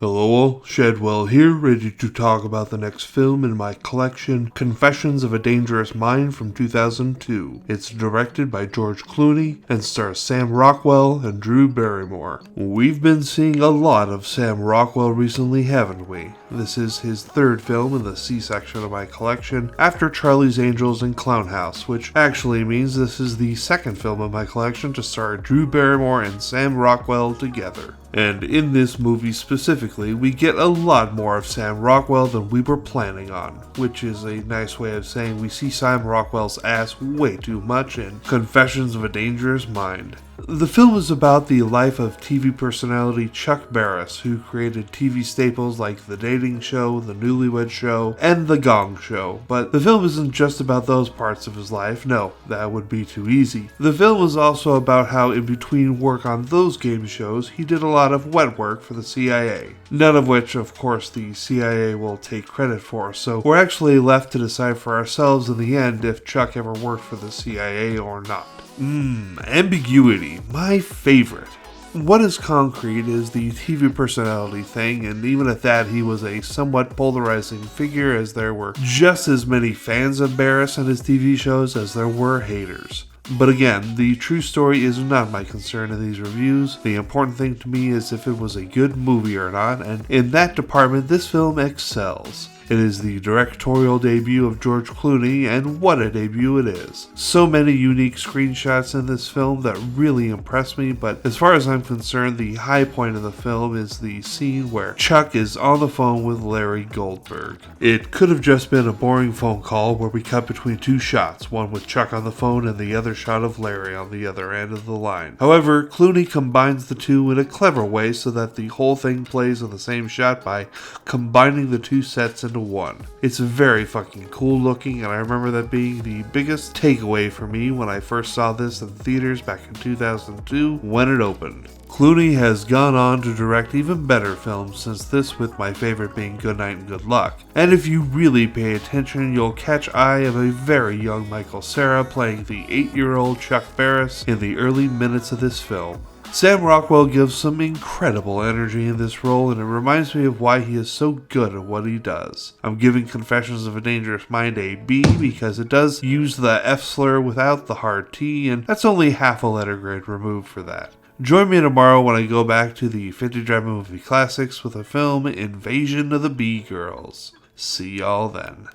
Hello, Shadwell here, ready to talk about the next film in my collection, Confessions of a Dangerous Mind from 2002. It's directed by George Clooney and stars Sam Rockwell and Drew Barrymore. We've been seeing a lot of Sam Rockwell recently, haven't we? This is his third film in the C section of my collection, after Charlie's Angels and Clown House, which actually means this is the second film in my collection to star Drew Barrymore and Sam Rockwell together. And in this movie specifically, we get a lot more of Sam Rockwell than we were planning on, which is a nice way of saying we see Sam Rockwell's ass way too much in Confessions of a Dangerous Mind. The film is about the life of TV personality Chuck Barris, who created TV staples like The Dating Show, The Newlywed Show, and The Gong Show. But the film isn't just about those parts of his life, no, that would be too easy. The film is also about how in between work on those game shows, he did a lot of wet work for the CIA. None of which, of course, the CIA will take credit for, so we're actually left to decide for ourselves in the end if Chuck ever worked for the CIA or not. Ambiguity, my favorite. What is concrete is the TV personality thing, and even at that he was a somewhat polarizing figure, as there were just as many fans of Barris and his TV shows as there were haters. But again, the true story is not my concern in these reviews. The important thing to me is if it was a good movie or not, and in that department this film excels. It is the directorial debut of George Clooney, and what a debut it is. So many unique screenshots in this film that really impress me, but as far as I'm concerned, the high point of the film is the scene where Chuck is on the phone with Larry Goldberg. It could have just been a boring phone call where we cut between two shots, one with Chuck on the phone and the other shot of Larry on the other end of the line. However, Clooney combines the two in a clever way so that the whole thing plays in the same shot by combining the two sets into one. It's very fucking cool looking, and I remember that being the biggest takeaway for me when I first saw this in theaters back in 2002 when it opened. Clooney has gone on to direct even better films since this, with my favorite being Goodnight and Good Luck. And if you really pay attention, you'll catch eye of a very young Michael Cera playing the 8-year-old Chuck Barris in the early minutes of this film. Sam Rockwell gives some incredible energy in this role, and it reminds me of why he is so good at what he does. I'm giving Confessions of a Dangerous Mind a B because it does use the F slur without the hard T, and that's only half a letter grade removed for that. Join me tomorrow when I go back to the 50 Drive Movie Classics with a film, Invasion of the B-Girls. See y'all then.